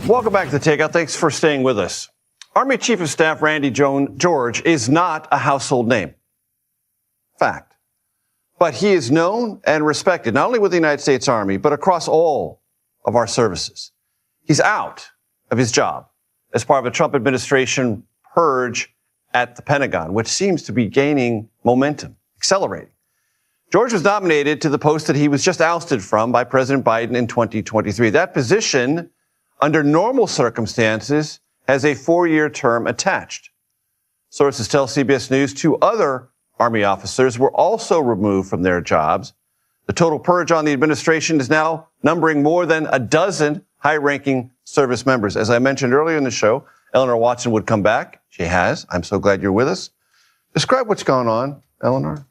Welcome back to the Takeout. Thanks for staying with us. Army Chief of Staff Randy George is not a household name. Fact. But he is known and respected, not only with the United States Army, but across all of our services. He's out of his job as part of a Trump administration purge at the Pentagon, which seems to be gaining momentum, accelerating. George was nominated to the post that he was just ousted from by President Biden in 2023. That position, under normal circumstances, has a 4-year term attached. Sources tell CBS News 2 other Army officers were also removed from their jobs. The total purge on the administration is now numbering more than a dozen high-ranking service members. As I mentioned earlier in the show, Eleanor Watson would come back. She has. I'm so glad you're with us. Describe what's going on, Eleanor.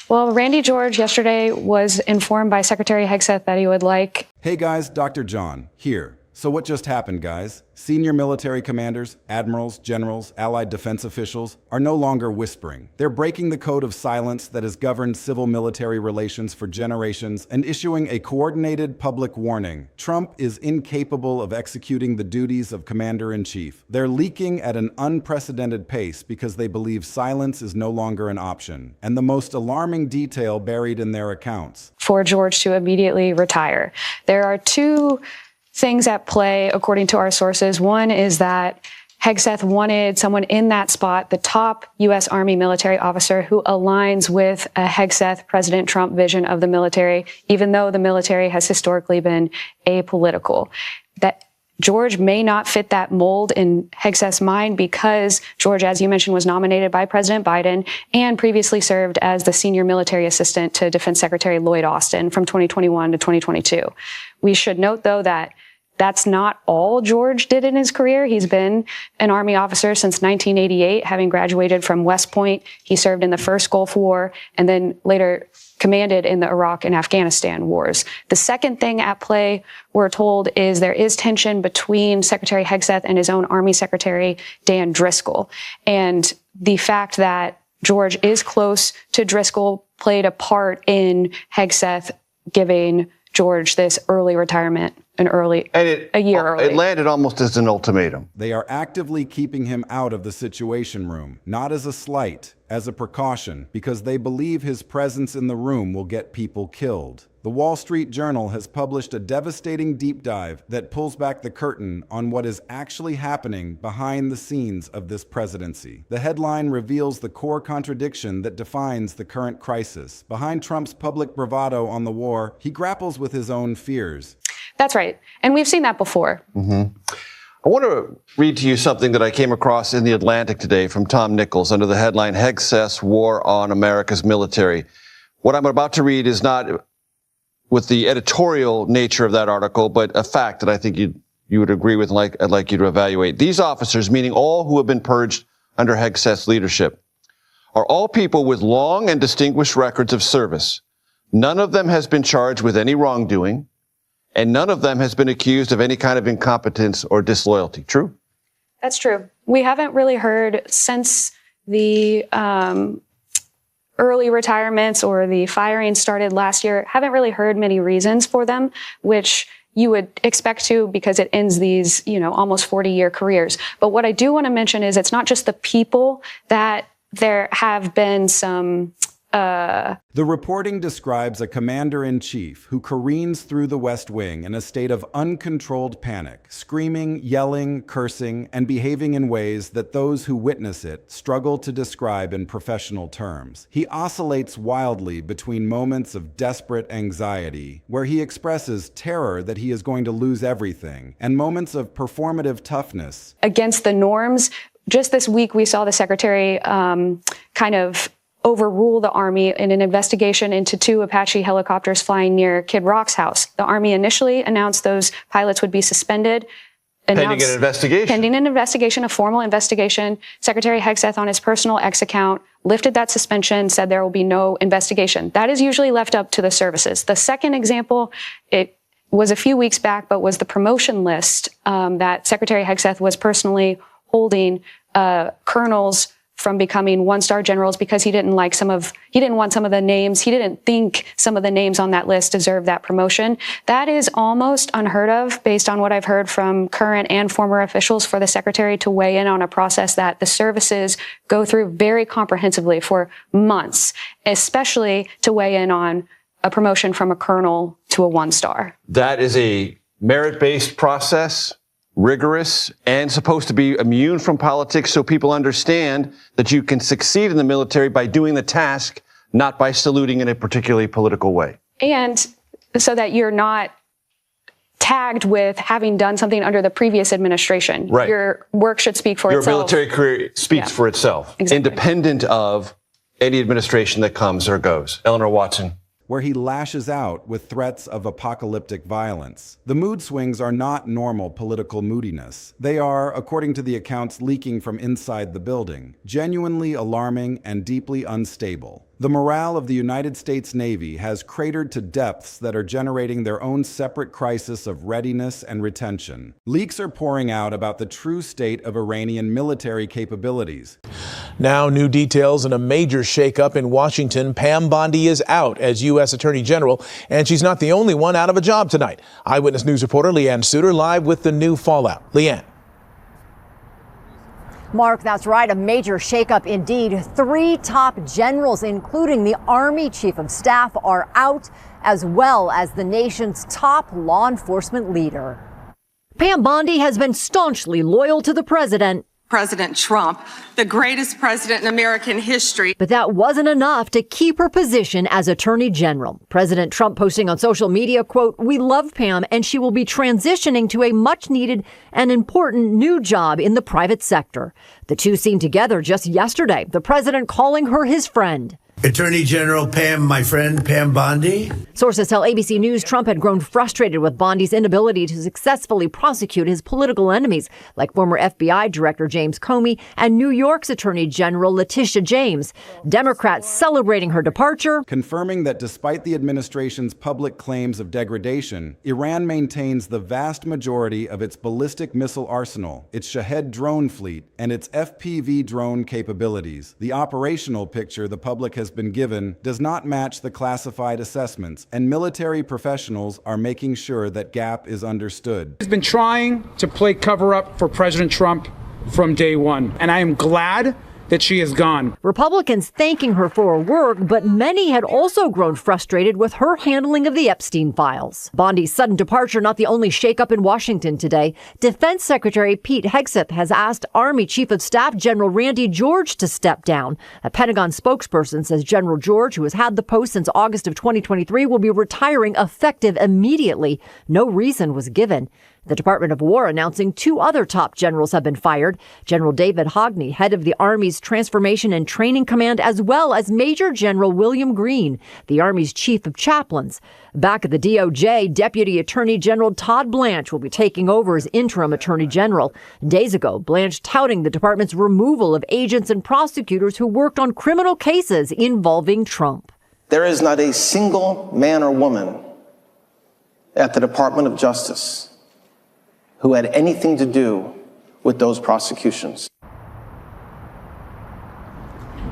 Well, Randy George yesterday was informed by Secretary Hegseth that he would like... Hey guys, Dr. John here. So what just happened, guys? Senior military commanders, admirals, generals, allied defense officials are no longer whispering. They're breaking the code of silence that has governed civil-military relations for generations and issuing a coordinated public warning. Trump is incapable of executing the duties of commander-in-chief. They're leaking at an unprecedented pace because they believe silence is no longer an option. And the most alarming detail buried in their accounts: for George to immediately retire. There are two things at play, according to our sources. One is that Hegseth wanted someone in that spot, the top U.S. Army military officer who aligns with a Hegseth President Trump vision of the military, even though the military has historically been apolitical. That George may not fit that mold in Hegseth's mind because George, as you mentioned, was nominated by President Biden and previously served as the senior military assistant to Defense Secretary Lloyd Austin from 2021 to 2022. We should note, though, that that's not all George did in his career. He's been an Army officer since 1988, having graduated from West Point. He served in the first Gulf War and then later commanded in the Iraq and Afghanistan wars. The second thing at play, we're told, is there is tension between Secretary Hegseth and his own Army Secretary, Dan Driscoll. And the fact that George is close to Driscoll played a part in Hegseth giving George this early retirement, a year early. It landed almost as an ultimatum. They are actively keeping him out of the Situation Room, not as a slight, as a precaution, because they believe his presence in the room will get people killed. The Wall Street Journal has published a devastating deep dive that pulls back the curtain on what is actually happening behind the scenes of this presidency. The headline reveals the core contradiction that defines the current crisis. Behind Trump's public bravado on the war, he grapples with his own fears. That's right. And we've seen that before. Mm-hmm. I want to read to you something that I came across in The Atlantic today from Tom Nichols under the headline, Hegseth's War on America's Military. What I'm about to read is not with the editorial nature of that article, but a fact that I think you would agree with, and I'd like you to evaluate. These officers, meaning all who have been purged under Hegseth's leadership, are all people with long and distinguished records of service. None of them has been charged with any wrongdoing, and none of them has been accused of any kind of incompetence or disloyalty. True? That's true. We haven't really heard since the early retirements or the firing started last year, haven't really heard many reasons for them, which you would expect to because it ends these, almost 40-year careers. But what I do want to mention is it's not just the people that there have been some The reporting describes a commander-in-chief who careens through the West Wing in a state of uncontrolled panic, screaming, yelling, cursing, and behaving in ways that those who witness it struggle to describe in professional terms. He oscillates wildly between moments of desperate anxiety, where he expresses terror that he is going to lose everything, and moments of performative toughness. Against the norms. Just this week, we saw the secretary kind of overrule the Army in an investigation into 2 Apache helicopters flying near Kid Rock's house. The Army initially announced those pilots would be suspended. Pending an investigation. Pending an investigation, a formal investigation. Secretary Hegseth on his personal X account lifted that suspension, said there will be no investigation. That is usually left up to the services. The second example, it was a few weeks back, but was the promotion list that Secretary Hegseth was personally holding colonels from becoming one-star generals because he didn't want some of the names. He didn't think some of the names on that list deserved that promotion. That is almost unheard of based on what I've heard from current and former officials for the secretary to weigh in on a process that the services go through very comprehensively for months, especially to weigh in on a promotion from a colonel to a one-star. That is a merit-based process, rigorous, and supposed to be immune from politics so people understand that you can succeed in the military by doing the task, not by saluting in a particularly political way. And so that you're not tagged with having done something under the previous administration. Right. Your work should speak for itself. Your military career speaks for itself, exactly. Independent of any administration that comes or goes. Eleanor Watson. Where he lashes out with threats of apocalyptic violence. The mood swings are not normal political moodiness. They are, according to the accounts leaking from inside the building, genuinely alarming and deeply unstable. The morale of the United States Navy has cratered to depths that are generating their own separate crisis of readiness and retention. Leaks are pouring out about the true state of Iranian military capabilities. Now, new details in a major shakeup in Washington. Pam Bondi is out as U.S. Attorney General, and she's not the only one out of a job tonight. Eyewitness News reporter Leanne Suter live with the new fallout. Leanne. Mark, that's right. A major shakeup indeed. 3 top generals, including the Army Chief of Staff, are out, as well as the nation's top law enforcement leader. Pam Bondi has been staunchly loyal to the president. President Trump, the greatest president in American history. But that wasn't enough to keep her position as Attorney General. President Trump posting on social media, quote, "We love Pam and she will be transitioning to a much needed and important new job in the private sector." The two seen together just yesterday, the president calling her his friend. Attorney General Pam, my friend Pam Bondi. Sources tell ABC News Trump had grown frustrated with Bondi's inability to successfully prosecute his political enemies, like former FBI Director James Comey and New York's Attorney General Letitia James. Democrats celebrating her departure, confirming that despite the administration's public claims of degradation, Iran maintains the vast majority of its ballistic missile arsenal, its Shahed drone fleet, and its FPV drone capabilities. The operational picture the public has been given does not match the classified assessments, and military professionals are making sure that gap is understood. Has been trying to play cover-up for President Trump from day one, and I am glad that she is gone. Republicans thanking her for her work, but many had also grown frustrated with her handling of the Epstein files. Bondi's sudden departure not the only shakeup in Washington today. Defense Secretary Pete Hegseth has asked Army Chief of Staff General Randy George to step down. A Pentagon spokesperson says General George, who has had the post since August of 2023, will be retiring effective immediately. No reason was given. The Department of War announcing 2 other top generals have been fired. General David Hogney, head of the Army's Transformation and Training Command, as well as Major General William Green, the Army's Chief of Chaplains. Back at the DOJ, Deputy Attorney General Todd Blanche will be taking over as interim Attorney General. Days ago, Blanche touting the department's removal of agents and prosecutors who worked on criminal cases involving Trump. There is not a single man or woman at the Department of Justice who had anything to do with those prosecutions.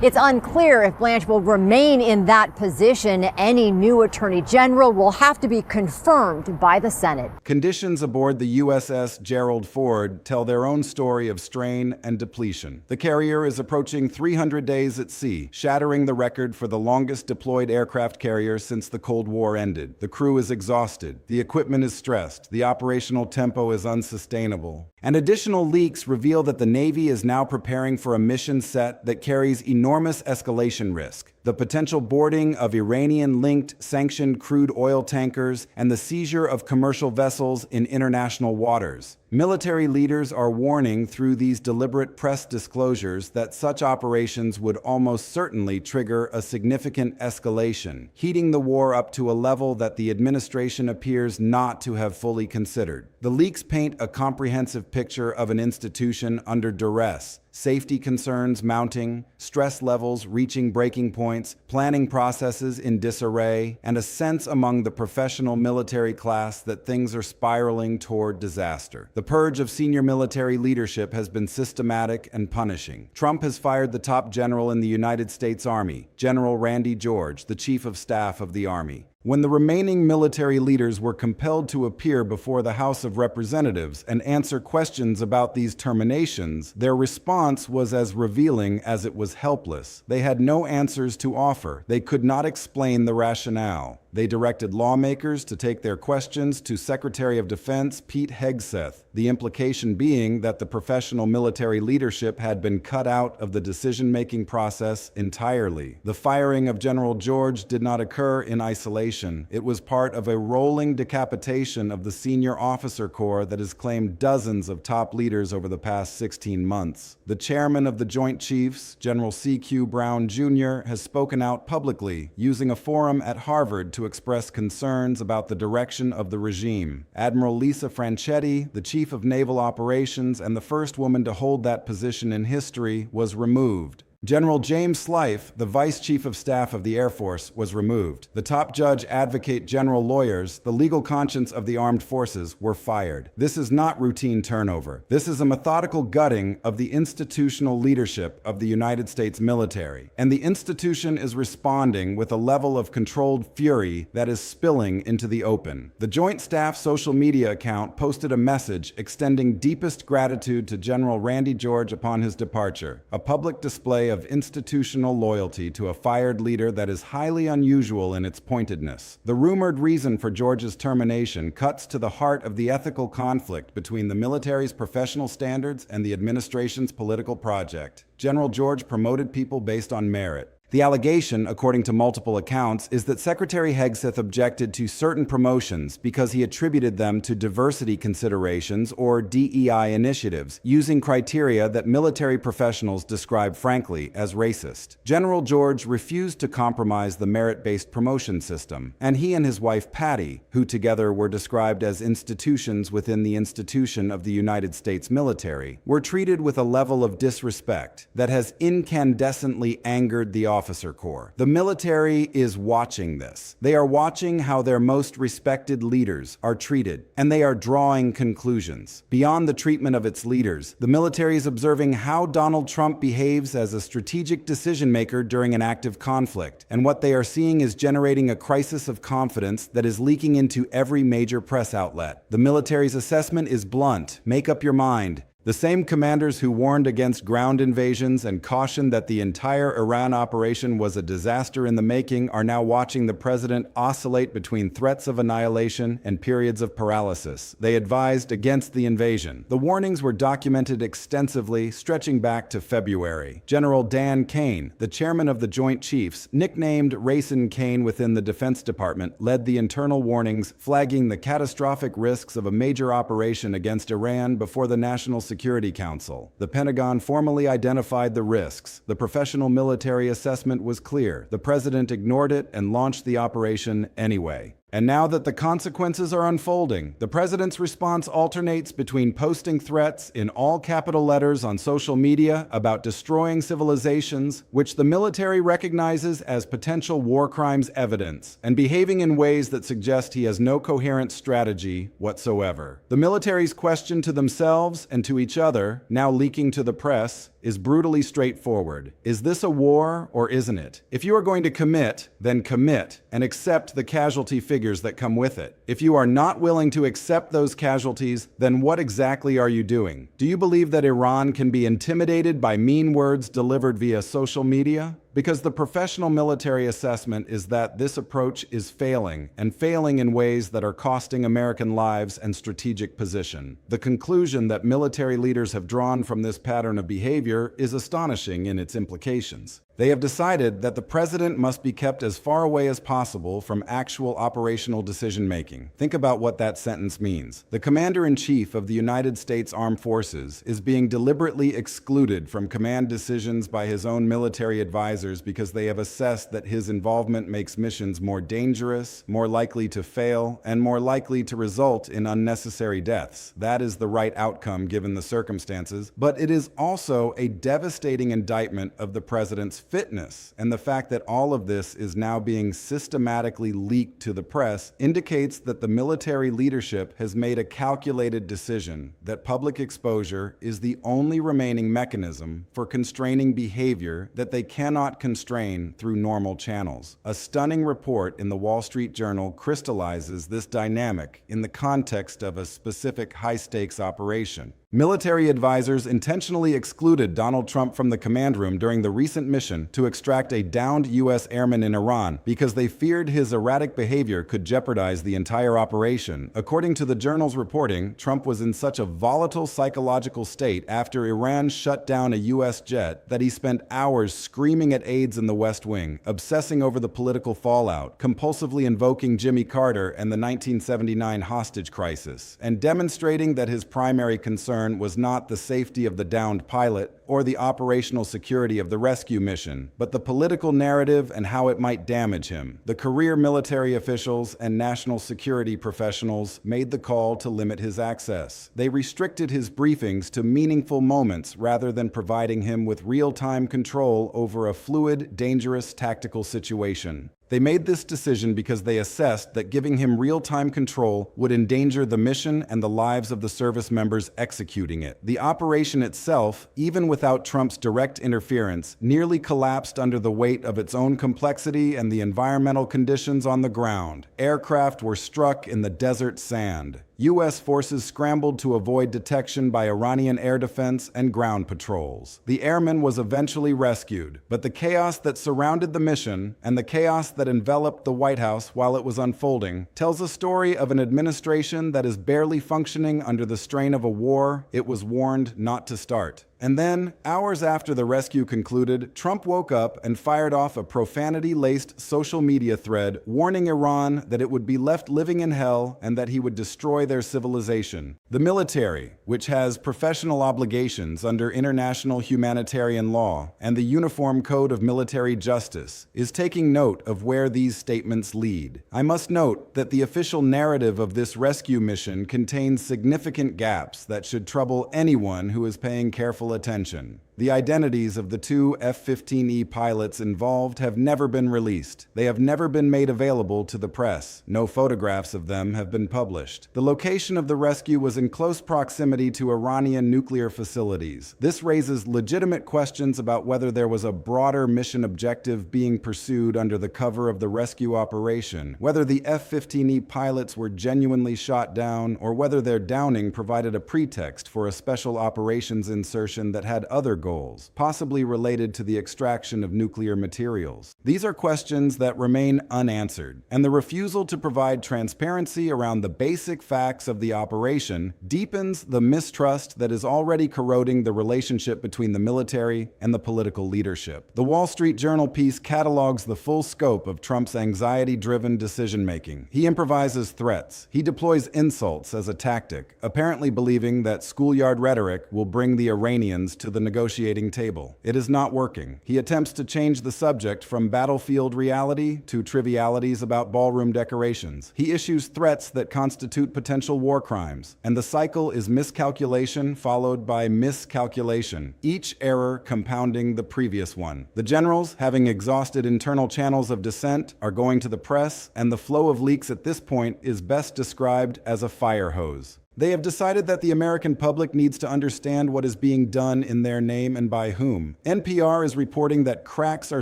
It's unclear if Blanche will remain in that position. Any new attorney general will have to be confirmed by the Senate. Conditions aboard the USS Gerald Ford tell their own story of strain and depletion. The carrier is approaching 300 days at sea, shattering the record for the longest deployed aircraft carrier since the Cold War ended. The crew is exhausted, the equipment is stressed, the operational tempo is unsustainable. And additional leaks reveal that the Navy is now preparing for a mission set that carries enormous escalation risk. The potential boarding of Iranian-linked sanctioned crude oil tankers and the seizure of commercial vessels in international waters. Military leaders are warning through these deliberate press disclosures that such operations would almost certainly trigger a significant escalation, heating the war up to a level that the administration appears not to have fully considered. The leaks paint a comprehensive picture of an institution under duress, safety concerns mounting, stress levels reaching breaking points, points, planning processes in disarray, and a sense among the professional military class that things are spiraling toward disaster. The purge of senior military leadership has been systematic and punishing. Trump has fired the top general in the United States Army, General Randy George, the Chief of Staff of the Army. When the remaining military leaders were compelled to appear before the House of Representatives and answer questions about these terminations, their response was as revealing as it was helpless. They had no answers to offer. They could not explain the rationale. They directed lawmakers to take their questions to Secretary of Defense Pete Hegseth, the implication being that the professional military leadership had been cut out of the decision-making process entirely. The firing of General George did not occur in isolation. It was part of a rolling decapitation of the senior officer corps that has claimed dozens of top leaders over the past 16 months. The chairman of the Joint Chiefs, General C.Q. Brown Jr., has spoken out publicly, using a forum at Harvard to express concerns about the direction of the regime. Admiral Lisa Franchetti, the Chief of Naval Operations and the first woman to hold that position in history, was removed. General James Slife, the Vice Chief of Staff of the Air Force, was removed. The top judge, advocate general lawyers, the legal conscience of the armed forces, were fired. This is not routine turnover. This is a methodical gutting of the institutional leadership of the United States military. And the institution is responding with a level of controlled fury that is spilling into the open. The Joint Staff social media account posted a message extending deepest gratitude to General Randy George upon his departure, a public display of institutional loyalty to a fired leader that is highly unusual in its pointedness. The rumored reason for George's termination cuts to the heart of the ethical conflict between the military's professional standards and the administration's political project. General George promoted people based on merit. The allegation, according to multiple accounts, is that Secretary Hegseth objected to certain promotions because he attributed them to diversity considerations or DEI initiatives, using criteria that military professionals describe frankly as racist. General George refused to compromise the merit-based promotion system, and he and his wife Patty, who together were described as institutions within the institution of the United States military, were treated with a level of disrespect that has incandescently angered the officer corps. The military is watching this. They are watching how their most respected leaders are treated, and they are drawing conclusions. Beyond the treatment of its leaders, the military is observing how Donald Trump behaves as a strategic decision maker during an active conflict, and what they are seeing is generating a crisis of confidence that is leaking into every major press outlet. The military's assessment is blunt. Make up your mind. The same commanders who warned against ground invasions and cautioned that the entire Iran operation was a disaster in the making are now watching the president oscillate between threats of annihilation and periods of paralysis. They advised against the invasion. The warnings were documented extensively, stretching back to February. General Dan Kane, the chairman of the Joint Chiefs, nicknamed Racin' Kane within the Defense Department, led the internal warnings, flagging the catastrophic risks of a major operation against Iran before the National Security Council. The Pentagon formally identified the risks. The professional military assessment was clear. The president ignored it and launched the operation anyway. And now that the consequences are unfolding, the president's response alternates between posting threats in all capital letters on social media about destroying civilizations, which the military recognizes as potential war crimes evidence, and behaving in ways that suggest he has no coherent strategy whatsoever. The military's question to themselves and to each other, now leaking to the press, is brutally straightforward. Is this a war or isn't it? If you are going to commit, then commit and accept the casualty figures that come with it. If you are not willing to accept those casualties, then what exactly are you doing? Do you believe that Iran can be intimidated by mean words delivered via social media? Because the professional military assessment is that this approach is failing, and failing in ways that are costing American lives and strategic position. The conclusion that military leaders have drawn from this pattern of behavior is astonishing in its implications. They have decided that the president must be kept as far away as possible from actual operational decision-making. Think about what that sentence means. The commander-in-chief of the United States Armed Forces is being deliberately excluded from command decisions by his own military advisors advisors because they have assessed that his involvement makes missions more dangerous, more likely to fail, and more likely to result in unnecessary deaths. That is the right outcome given the circumstances, but it is also a devastating indictment of the president's fitness, and the fact that all of this is now being systematically leaked to the press indicates that the military leadership has made a calculated decision that public exposure is the only remaining mechanism for constraining behavior that they cannot constrain through normal channels. A stunning report in the Wall Street Journal crystallizes this dynamic in the context of a specific high-stakes operation. Military advisors intentionally excluded Donald Trump from the command room during the recent mission to extract a downed U.S. airman in Iran because they feared his erratic behavior could jeopardize the entire operation. According to the Journal's reporting, Trump was in such a volatile psychological state after Iran shut down a U.S. jet that he spent hours screaming at aides in the West Wing, obsessing over the political fallout, compulsively invoking Jimmy Carter and the 1979 hostage crisis, and demonstrating that his primary concern was not the safety of the downed pilot or the operational security of the rescue mission, but the political narrative and how it might damage him. The career military officials and national security professionals made the call to limit his access. They restricted his briefings to meaningful moments rather than providing him with real-time control over a fluid, dangerous tactical situation. They made this decision because they assessed that giving him real-time control would endanger the mission and the lives of the service members executing it. The operation itself, even without Trump's direct interference, nearly collapsed under the weight of its own complexity and the environmental conditions on the ground. Aircraft were struck in the desert sand. U.S. forces scrambled to avoid detection by Iranian air defense and ground patrols. The airman was eventually rescued, but the chaos that surrounded the mission and the chaos that enveloped the White House while it was unfolding tells a story of an administration that is barely functioning under the strain of a war it was warned not to start. And then, hours after the rescue concluded, Trump woke up and fired off a profanity-laced social media thread warning Iran that it would be left living in hell and that he would destroy their civilization. The military, which has professional obligations under international humanitarian law and the Uniform Code of Military Justice, is taking note of where these statements lead. I must note that the official narrative of this rescue mission contains significant gaps that should trouble anyone who is paying careful attention. The identities of the two F-15E pilots involved have never been released. They have never been made available to the press. No photographs of them have been published. The location of the rescue was in close proximity to Iranian nuclear facilities. This raises legitimate questions about whether there was a broader mission objective being pursued under the cover of the rescue operation, whether the F-15E pilots were genuinely shot down, or whether their downing provided a pretext for a special operations insertion that had other goals, possibly related to the extraction of nuclear materials. These are questions that remain unanswered, and the refusal to provide transparency around the basic facts of the operation deepens the mistrust that is already corroding the relationship between the military and the political leadership. The Wall Street Journal piece catalogs the full scope of Trump's anxiety-driven decision-making. He improvises threats. He deploys insults as a tactic, apparently believing that schoolyard rhetoric will bring the Iranians to the negotiating table. It is not working. He attempts to change the subject from battlefield reality to trivialities about ballroom decorations. He issues threats that constitute potential war crimes, and the cycle is miscalculation followed by miscalculation, each error compounding the previous one. The generals, having exhausted internal channels of dissent, are going to the press, and the flow of leaks at this point is best described as a fire hose. They have decided that the American public needs to understand what is being done in their name and by whom. NPR is reporting that cracks are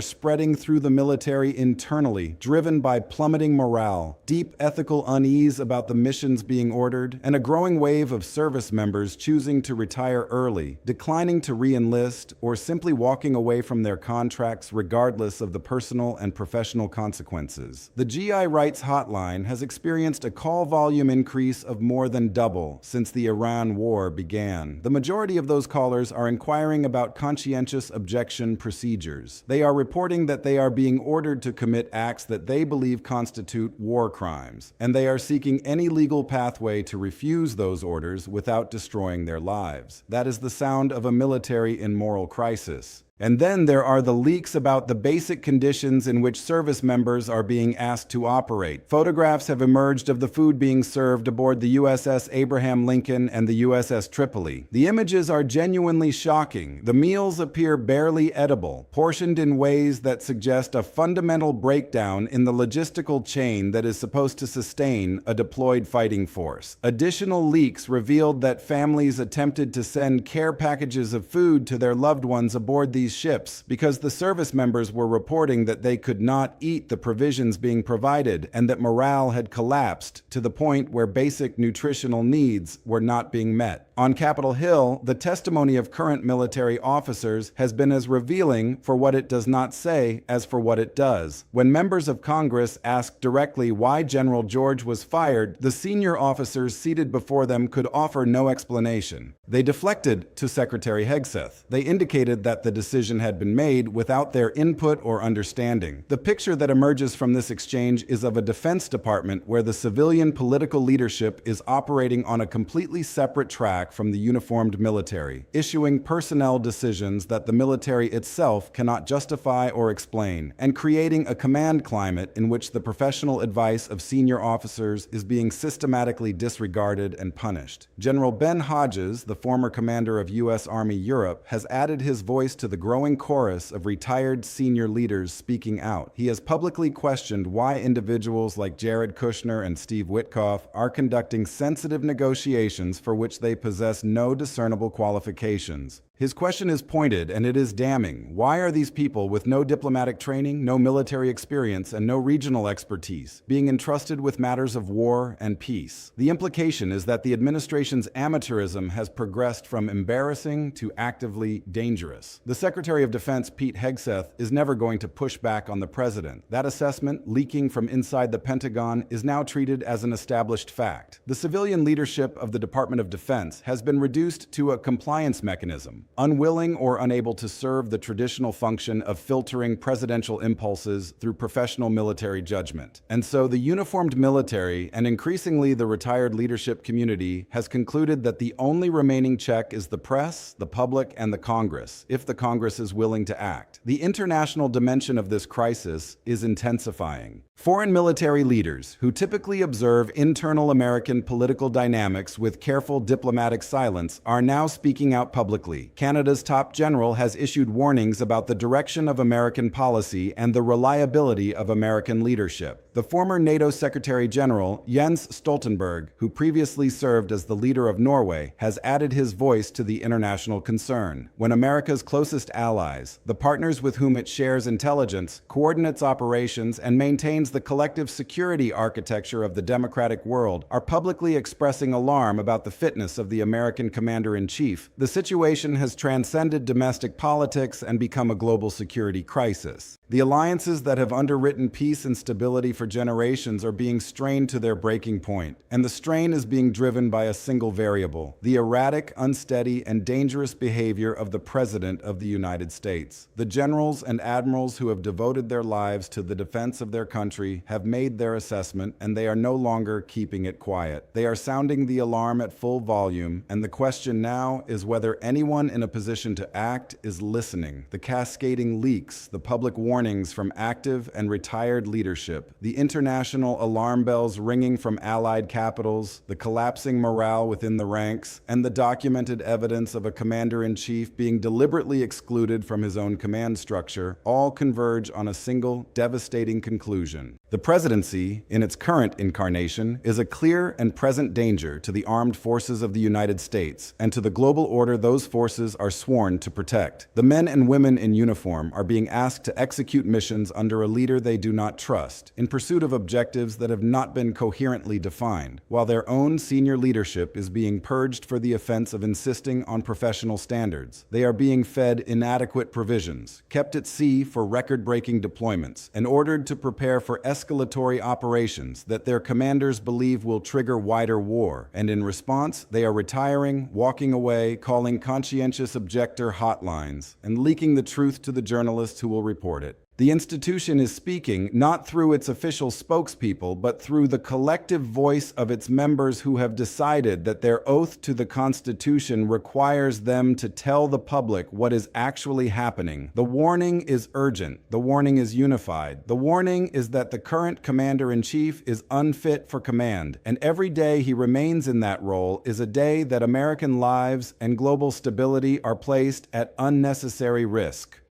spreading through the military internally, driven by plummeting morale, deep ethical unease about the missions being ordered, and a growing wave of service members choosing to retire early, declining to re-enlist, or simply walking away from their contracts regardless of the personal and professional consequences. The GI Rights Hotline has experienced a call volume increase of more than double since the Iran war began. The majority of those callers are inquiring about conscientious objection procedures. They are reporting that they are being ordered to commit acts that they believe constitute war crimes, and they are seeking any legal pathway to refuse those orders without destroying their lives. That is the sound of a military in moral crisis. And then there are the leaks about the basic conditions in which service members are being asked to operate. Photographs have emerged of the food being served aboard the USS Abraham Lincoln and the USS Tripoli. The images are genuinely shocking. The meals appear barely edible, portioned in ways that suggest a fundamental breakdown in the logistical chain that is supposed to sustain a deployed fighting force. Additional leaks revealed that families attempted to send care packages of food to their loved ones aboard these ships because the service members were reporting that they could not eat the provisions being provided and that morale had collapsed to the point where basic nutritional needs were not being met. On Capitol Hill, the testimony of current military officers has been as revealing for what it does not say as for what it does. When members of Congress asked directly why General George was fired, the senior officers seated before them could offer no explanation. They deflected to Secretary Hegseth. They indicated that the decision had been made without their input or understanding. The picture that emerges from this exchange is of a Defense Department where the civilian political leadership is operating on a completely separate track from the uniformed military, issuing personnel decisions that the military itself cannot justify or explain, and creating a command climate in which the professional advice of senior officers is being systematically disregarded and punished. General Ben Hodges, the former commander of U.S. Army Europe, has added his voice to the growing chorus of retired senior leaders speaking out. He has publicly questioned why individuals like Jared Kushner and Steve Witkoff are conducting sensitive negotiations for which they possess no discernible qualifications. His question is pointed and it is damning. Why are these people with no diplomatic training, no military experience, and no regional expertise being entrusted with matters of war and peace? The implication is that the administration's amateurism has progressed from embarrassing to actively dangerous. The Secretary of Defense, Pete Hegseth, is never going to push back on the president. That assessment, leaking from inside the Pentagon, is now treated as an established fact. The civilian leadership of the Department of Defense has been reduced to a compliance mechanism, unwilling or unable to serve the traditional function of filtering presidential impulses through professional military judgment. And so the uniformed military, and increasingly the retired leadership community, has concluded that the only remaining check is the press, the public, and the Congress, if the Congress is willing to act. The international dimension of this crisis is intensifying. Foreign military leaders, who typically observe internal American political dynamics with careful diplomatic silence, are now speaking out publicly. Canada's top general has issued warnings about the direction of American policy and the reliability of American leadership. The former NATO Secretary General, Jens Stoltenberg, who previously served as the leader of Norway, has added his voice to the international concern. When America's closest allies, the partners with whom it shares intelligence, coordinates operations, and maintains the collective security architecture of the democratic world, are publicly expressing alarm about the fitness of the American commander-in-chief, the situation has transcended domestic politics and become a global security crisis. The alliances that have underwritten peace and stability for generations are being strained to their breaking point, and the strain is being driven by a single variable: the erratic, unsteady, and dangerous behavior of the President of the United States. The generals and admirals who have devoted their lives to the defense of their country have made their assessment, and they are no longer keeping it quiet. They are sounding the alarm at full volume, and the question now is whether anyone in a position to act is listening. The cascading leaks, the public warnings from active and retired leadership, the international alarm bells ringing from allied capitals, the collapsing morale within the ranks, and the documented evidence of a commander-in-chief being deliberately excluded from his own command structure, all converge on a single devastating conclusion. The presidency, in its current incarnation, is a clear and present danger to the armed forces of the United States and to the global order those forces are sworn to protect. The men and women in uniform are being asked to execute missions under a leader they do not trust, in pursuit of objectives that have not been coherently defined, while their own senior leadership is being purged for the offense of insisting on professional standards. They are being fed inadequate provisions, kept at sea for record-breaking deployments, and ordered to prepare for escalatory operations that their commanders believe will trigger wider war, and in response, they are retiring, walking away, calling conscientious objector hotlines, and leaking the truth to the journalists who will report it. The institution is speaking not through its official spokespeople, but through the collective voice of its members who have decided that their oath to the Constitution requires them to tell the public what is actually happening. The warning is urgent. The warning is unified. The warning is that the current commander-in-chief is unfit for command, and every day he remains in that role is a day that American lives and global stability are placed at unnecessary risk.